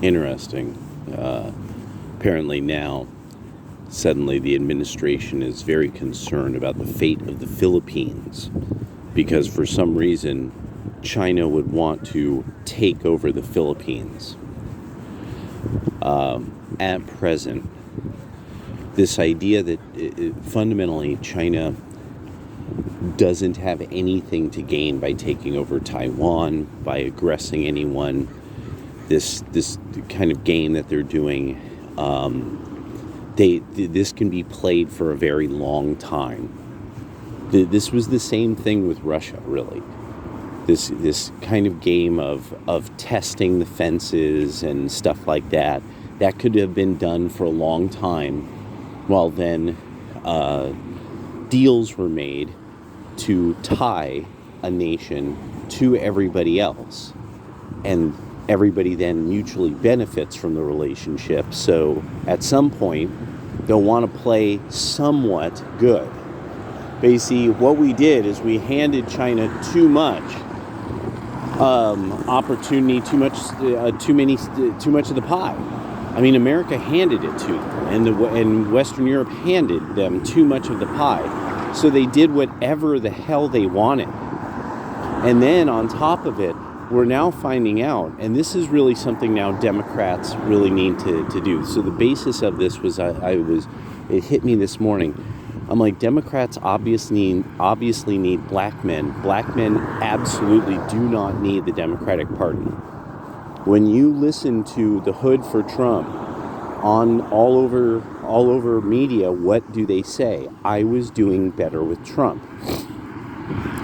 Interesting. Apparently now, suddenly the administration is very concerned about the fate of the Philippines because for some reason China would want to take over the Philippines. At present, this idea that fundamentally China doesn't have anything to gain by taking over Taiwan, by aggressing anyone, this kind of game that they're doing, this can be played for a very long time. This was the same thing with Russia, really. This kind of game of testing the fences and stuff like that could have been done for a long time, while then deals were made to tie a nation to everybody else, and everybody then mutually benefits from the relationship. So at some point they'll want to play somewhat good. But you see, what we did is we handed China too much opportunity, too much of the pie. I mean, America handed it to them, and Western Europe handed them too much of the pie. So they did whatever the hell they wanted. And then on top of it, we're now finding out, and this is really something now Democrats really need to do. So the basis of this was, it hit me this morning. I'm like, Democrats obviously need black men. Black men absolutely do not need the Democratic Party. When you listen to the Hood for Trump on all over media, what do they say? I was doing better with Trump.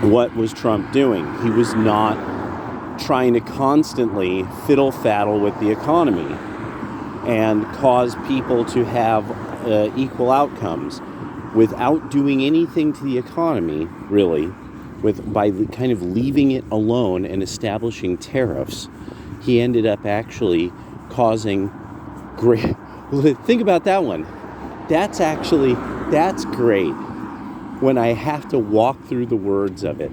What was Trump doing? He was not trying to constantly fiddle-faddle with the economy and cause people to have equal outcomes without doing anything to the economy, really, by kind of leaving it alone and establishing tariffs. He ended up actually causing great... Think about that one. That's great when I have to walk through the words of it.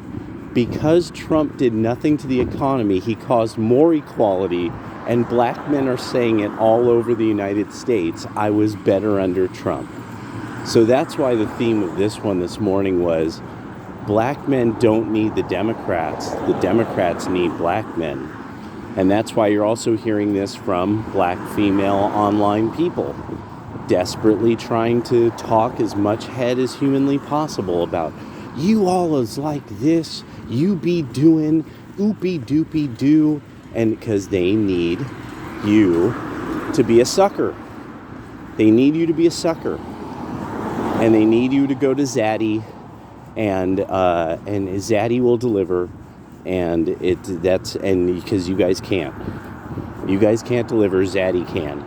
Because Trump did nothing to the economy, he caused more equality, and black men are saying it all over the United States. I was better under Trump. So that's why the theme of this one this morning was black men don't need the Democrats need black men. And that's why you're also hearing this from black female online people, desperately trying to talk as much head as humanly possible about, you all is like this, you be doing oopy doopy doo, and because they need you to be a sucker. They need you to be a sucker. And they need you to go to Zaddy, and Zaddy will deliver, and because you guys can't. You guys can't deliver, Zaddy can.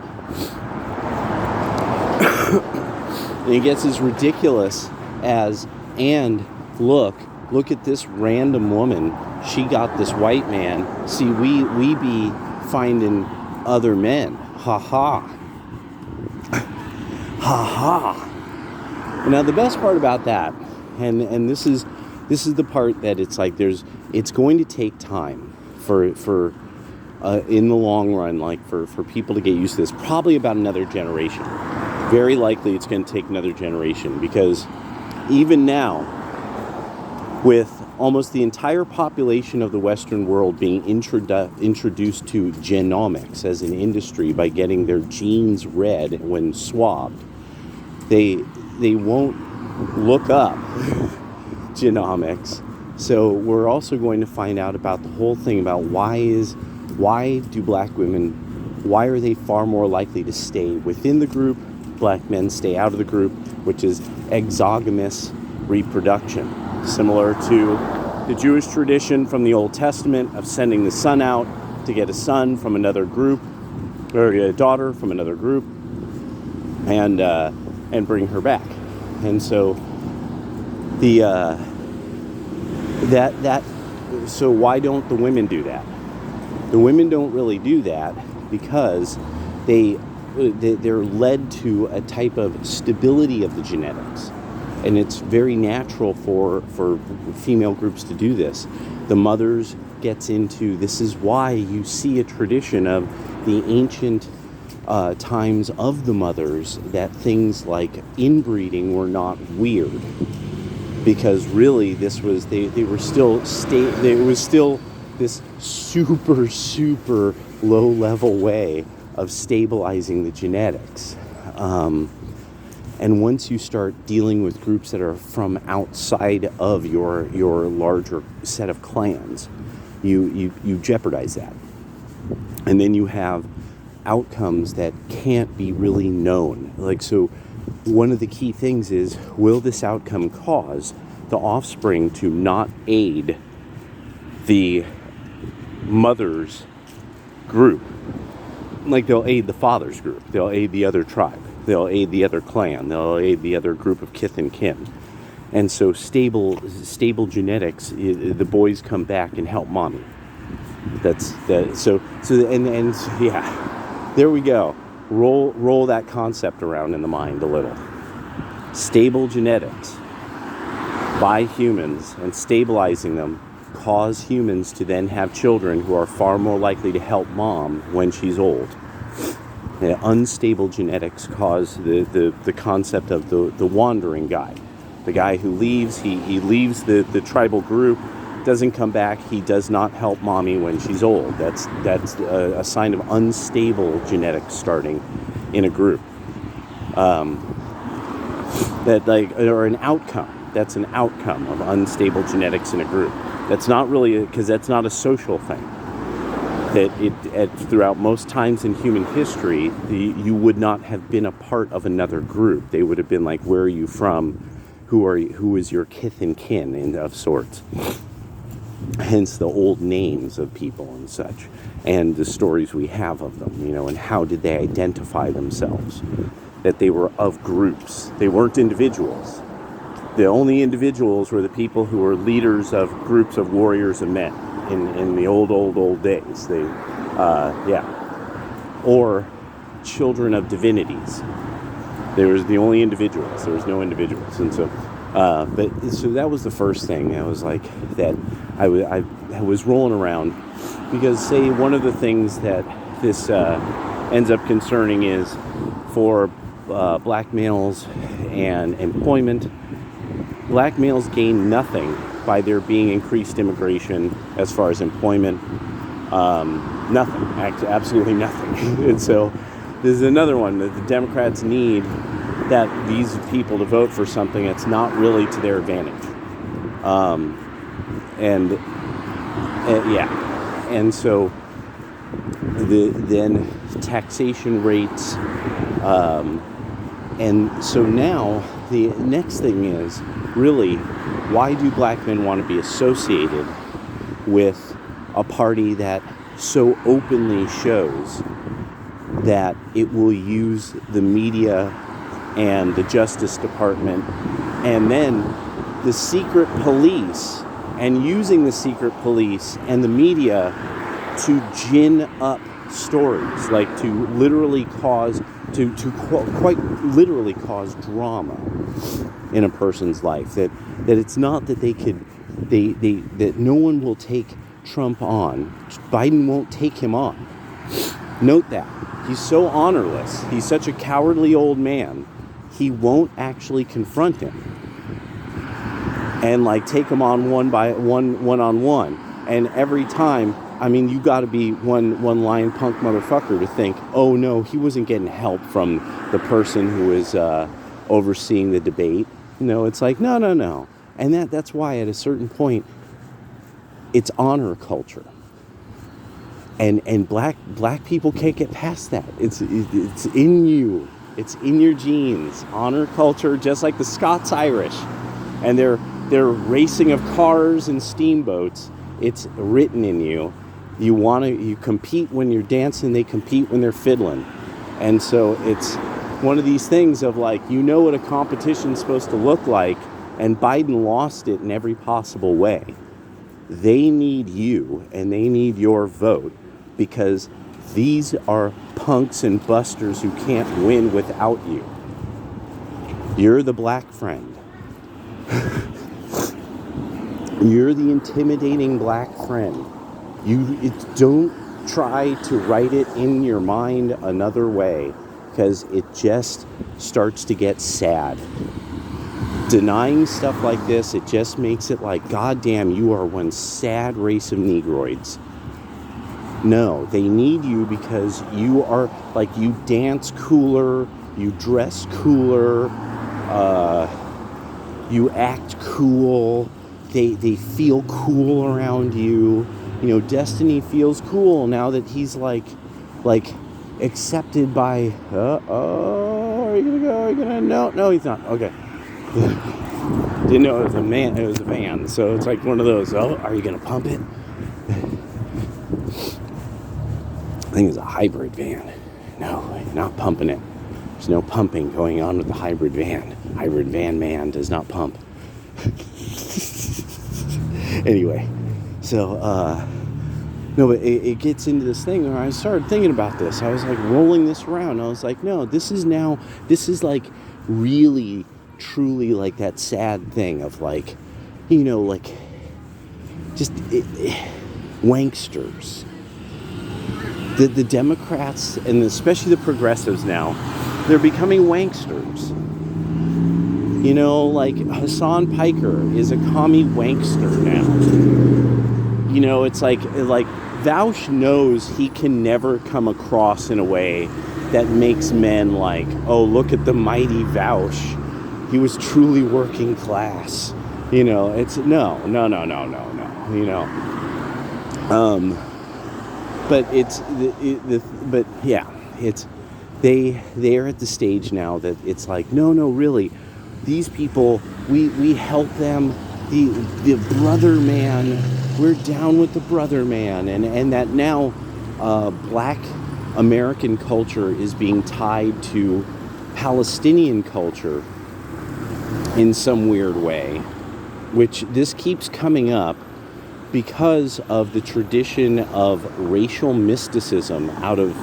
And it gets as ridiculous as, and look at this random woman. She got this white man. See, we be finding other men. Ha ha. Ha ha. Now the best part about that, and this is the part that it's like it's going to take time for in the long run, like for people to get used to this. Probably about another generation. Very likely it's going to take another generation, because even now, with almost the entire population of the Western world being introduced to genomics as an industry by getting their genes read when swabbed, they won't look up genomics. So we're also going to find out about the whole thing about why do black women, why are they far more likely to stay within the group? Black men stay out of the group, which is exogamous reproduction, similar to the Jewish tradition from the Old Testament of sending the son out to get a son from another group, or a daughter from another group, and bring her back. And so so why don't the women do that? The women don't really do that because they're led to a type of stability of the genetics. And it's very natural for female groups to do this. The mothers gets into, this is why you see a tradition of the ancient times of the mothers, that things like inbreeding were not weird, because really this was, they were still it was still this super low level way of stabilizing the genetics. And once you start dealing with groups that are from outside of your larger set of clans, you jeopardize that. And then you have outcomes that can't be really known. Like, so one of the key things is, will this outcome cause the offspring to not aid the mother's group? Like, they'll aid the father's group, they'll aid the other tribe, they'll aid the other clan, they'll aid the other group of kith and kin. And so stable genetics, the boys come back and help mommy. That's that. So yeah, there we go. Roll that concept around in the mind a little. Stable genetics by humans and stabilizing them cause humans to then have children who are far more likely to help mom when she's old. Unstable genetics cause the concept of the wandering guy. The guy who leaves, he leaves the tribal group, doesn't come back, he does not help mommy when she's old. That's a sign of unstable genetics starting in a group. Or an outcome. That's an outcome of unstable genetics in a group. That's not really, because that's not a social thing. That throughout most times in human history, you would not have been a part of another group. They would have been like, where are you from? Who is your kith and kin, and of sorts. Hence the old names of people and such, and the stories we have of them, and how did they identify themselves? That they were of groups. They weren't individuals. The only individuals were the people who were leaders of groups of warriors and men in the old days. Or children of divinities. There was the only individuals. There was no individuals. And so, so that was the first thing. I was like, that I was rolling around, because say one of the things that this ends up concerning is for black males and employment. Black males gain nothing by there being increased immigration as far as employment. Nothing, absolutely nothing. And so this is another one that the Democrats need, that these people to vote for something that's not really to their advantage. And so then taxation rates, and so now the next thing is, really, why do black men want to be associated with a party that so openly shows that it will use the media and the Justice Department and then the secret police, and using the secret police and the media to gin up stories, like to literally cause, quite literally cause drama in a person's life, that it's not that that no one will take Trump on. Biden won't take him on. Note that. He's so honorless. He's such a cowardly old man. He won't actually confront him and take him on one on one. And every time, I mean, you got to be one lying punk motherfucker to think, oh no, he wasn't getting help from the person who was overseeing the debate. It's like, no. And that's why at a certain point, it's honor culture. And black people can't get past that. It's in you. It's in your genes. Honor culture, just like the Scots-Irish and their racing of cars and steamboats. It's written in you. You compete when you're dancing, they compete when they're fiddling. And so it's one of these things of what a competition's supposed to look like, and Biden lost it in every possible way. They need you, and they need your vote, because these are punks and busters who can't win without you. You're the black friend. You're the intimidating black friend Don't try to write it in your mind another way, because it just starts to get sad. Denying stuff like this, it just makes it like, God damn, you are one sad race of negroids. No, they need you because you are, like, you dance cooler, you dress cooler, you act cool, they feel cool around you. You know, Destiny feels cool now that he's like accepted by, are you gonna go? Are you gonna, no, he's not. Okay. Didn't know it was a van, so it's like one of those, are you gonna pump it? I think it's a hybrid van. No, not pumping it. There's no pumping going on with the hybrid van. Hybrid van man does not pump. Anyway, so, no, but it gets into this thing where I started thinking about this. I was like rolling this around. I was like, no, this is like really, truly like that sad thing of like, you know, like just wanksters. The Democrats, and especially the progressives now, they're becoming wanksters. You know, like Hassan Piker is a commie wankster now. You know, it's like Vaush knows he can never come across in a way that makes men like, oh, look at the mighty Vaush. He was truly working class. You know, it's no. You know, but it's but yeah, it's they're at the stage now that it's like, no, really, these people, we help them. The brother man, we're down with the brother man, and that now black American culture is being tied to Palestinian culture in some weird way, which this keeps coming up because of the tradition of racial mysticism out of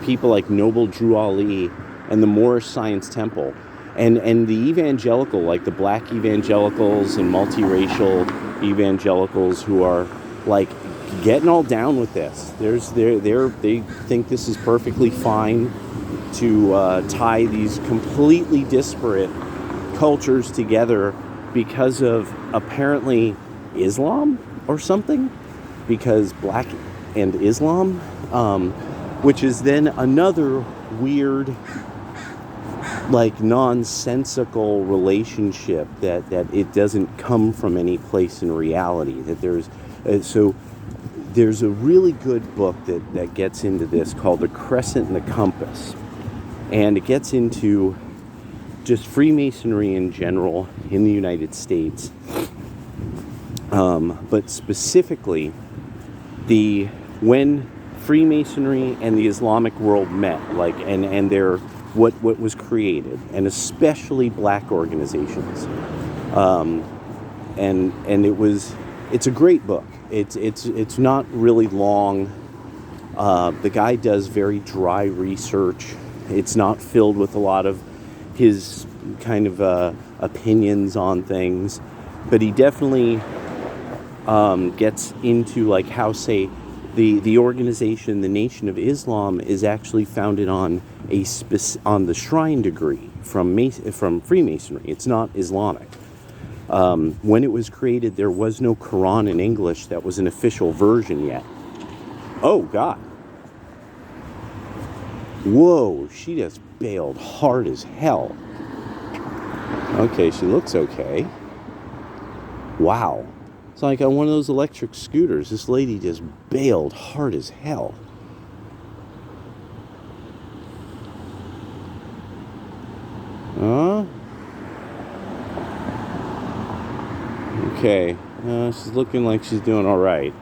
people like Noble Drew Ali and the Moorish Science Temple. And the evangelical, like the black evangelicals and multiracial evangelicals who are like getting all down with this. They think this is perfectly fine to tie these completely disparate cultures together because of apparently Islam or something, because black and Islam, which is then another weird, like nonsensical relationship that it doesn't come from any place in reality. That there's a really good book that gets into this called The Crescent and the Compass, and it gets into just Freemasonry in general in the United States, but specifically when Freemasonry and the Islamic world met, like and their what was created, and especially black organizations, and it's a great book. It's not really long. The guy does very dry research. It's not filled with a lot of his kind of opinions on things, but he definitely gets into like how, say, the organization, the Nation of Islam, is actually founded on on the shrine degree from Freemasonry. It's not Islamic. When it was created, there was no Quran in English that was an official version yet. Oh God! Whoa! She just bailed hard as hell. Okay, she looks okay. Wow. It's like on one of those electric scooters. This lady just bailed hard as hell. Okay. She's looking like she's doing all right.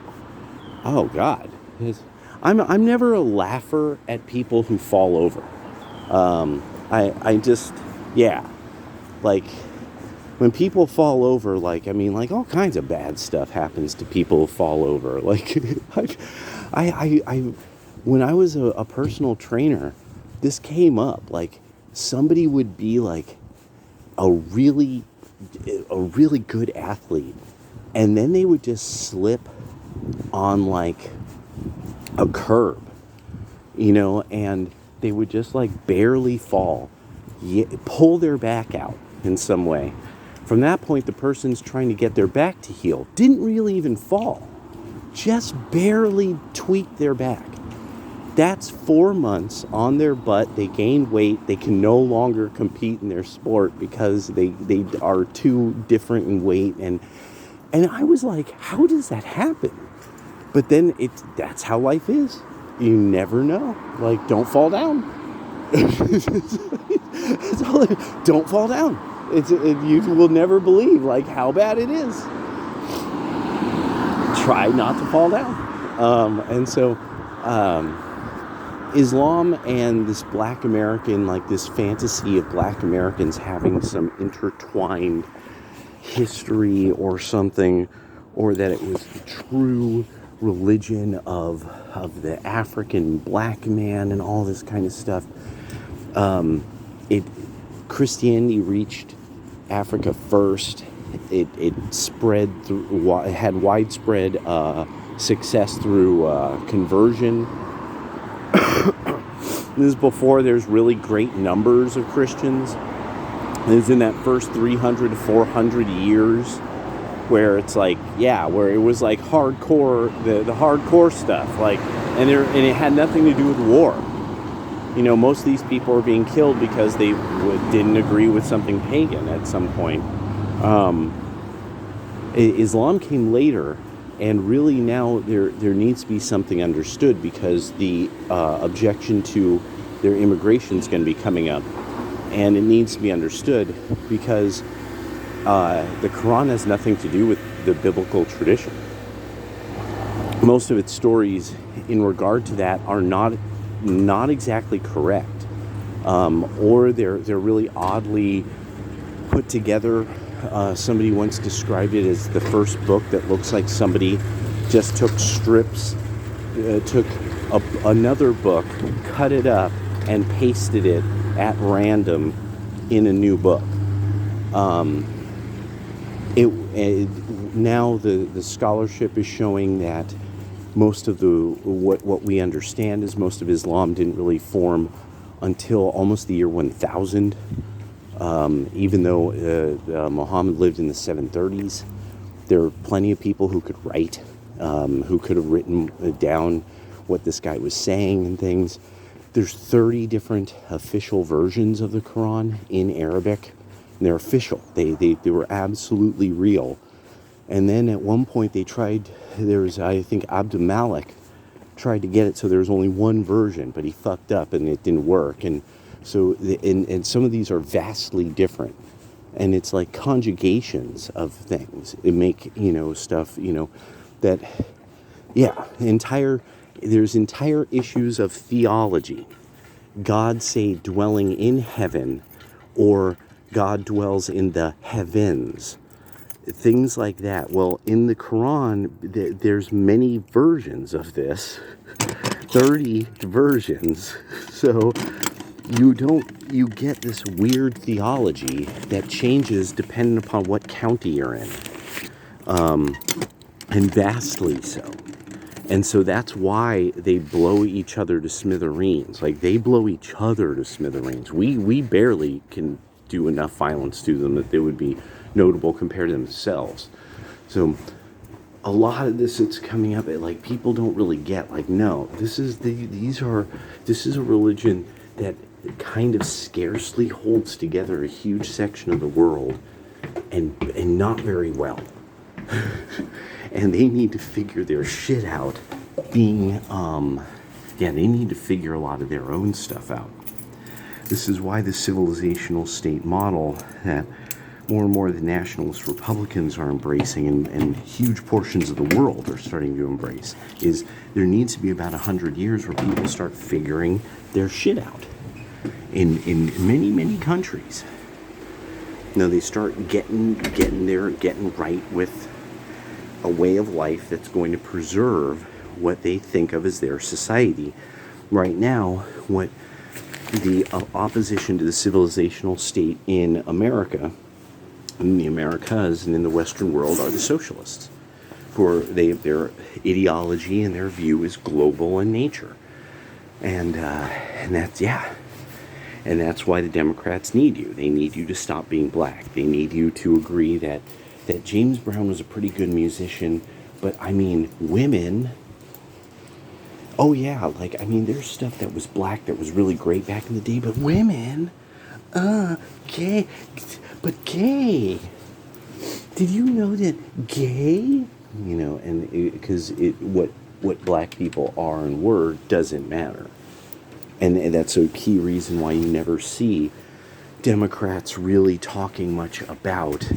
Oh God. I'm never a laugher at people who fall over. I just, yeah. Like, when people fall over, like, I mean, like, all kinds of bad stuff happens to people who fall over. Like, when I was a personal trainer, this came up. Like, somebody would be like a really good athlete, and then they would just slip on like a curb, and they would just like barely fall, pull their back out in some way. From that point, the person's trying to get their back to heal. Didn't really even fall, just barely tweaked their back. That's 4 months on their butt. They gained weight. They can no longer compete in their sport because they are too different in weight. And I was like, how does that happen? But then that's how life is. You never know. Like, don't fall down. Don't fall down. You will never believe like how bad it is. Try not to fall down. And so Islam and this Black American, like this fantasy of Black Americans having some intertwined history or something, or that it was the true religion of the African black man and all this kind of stuff. Christianity reached Africa first. It spread through. It had widespread success through conversion. This is before there's really great numbers of Christians. This is in that first 300 to 400 years where it's like, where it was like hardcore, the hardcore stuff, like, and it had nothing to do with war. Most of these people were being killed because they didn't agree with something pagan at some point. Islam came later, and really now there needs to be something understood, because the objection to their immigration is going to be coming up, and it needs to be understood because the Quran has nothing to do with the biblical tradition. Most of its stories in regard to that are not exactly correct, or they're really oddly put together. Somebody once described it as the first book that looks like somebody just took strips, took another book, cut it up, and pasted it at random in a new book. Now the scholarship is showing that most of what we understand is most of Islam didn't really form until almost the year 1000. Even though Muhammad lived in the 730s, there are plenty of people who could write, who could have written down what this guy was saying and things. There's 30 different official versions of the Quran in Arabic. And they're official. They were absolutely real. And then at one point I think Abdul Malik tried to get it so there was only one version, but he fucked up and it didn't work. And so, and some of these are vastly different. And it's like conjugations of things. It make, stuff, that, there's entire issues of theology. God say dwelling in heaven, or God dwells in the heavens. Things like that. Well, in the Quran, there's many versions of this. 30 versions. So you get this weird theology that changes depending upon what county you're in. And vastly so. And so that's why they blow each other to smithereens. Like, they blow each other to smithereens. We barely can do enough violence to them that they would be notable compared to themselves. So a lot of this that's coming up, like, people don't really get, like, no, this is a religion that kind of scarcely holds together a huge section of the world, and not very well. And they need to figure their shit out they need to figure a lot of their own stuff out. This is why the civilizational state model that more and more of the nationalist Republicans are embracing, and huge portions of the world are starting to embrace, is there needs to be about 100 years where people start figuring their shit out. In many, many countries. Now they start getting right with a way of life that's going to preserve what they think of as their society. Right now, what the opposition to the civilizational state in America, in the Americas and in the Western world, are the socialists. who are their ideology and their view is global in nature, and that's yeah. And that's why the Democrats need you. They need you to stop being black. They need you to agree that James Brown was a pretty good musician, but I mean, women. Oh yeah, like I mean, there's stuff that was black that was really great back in the day, but women, gay, but gay. Did you know that gay? You know, and because what black people are and were doesn't matter. And that's a key reason why you never see Democrats really talking much about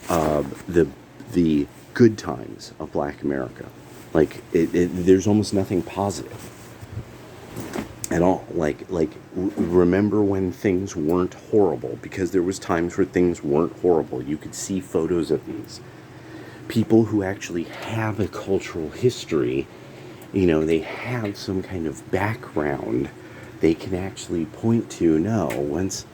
the good times of Black America. Like there's almost nothing positive at all. Remember when things weren't horrible, because there was times where things weren't horrible. You could see photos of these people who actually have a cultural history. You know, they have some kind of background they can actually point to. No, once,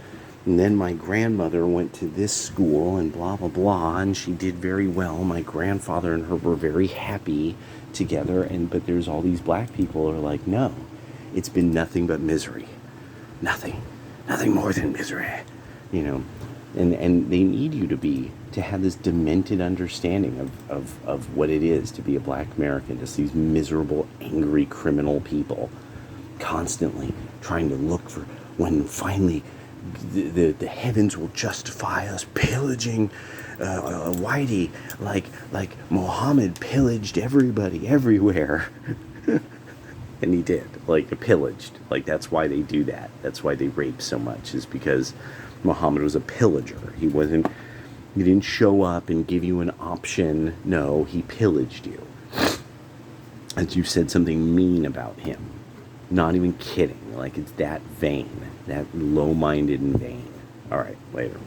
and then my grandmother went to this school and blah blah blah, and she did very well. My grandfather and her were very happy together, but there's all these black people who are like, no, it's been nothing but misery, nothing more than misery, you know. And they need you to have this demented understanding of what it is to be a black American, just these miserable, angry, criminal people constantly trying to look for when finally the heavens will justify us pillaging Whitey, like Muhammad pillaged everybody everywhere. And he did, like, pillaged. Like, that's why they do that. That's why they rape so much, is because Muhammad was a pillager. He didn't show up and give you an option. No, he pillaged you. As you said something mean about him. Not even kidding. Like, it's that vain. That low-minded and vain. All right, later.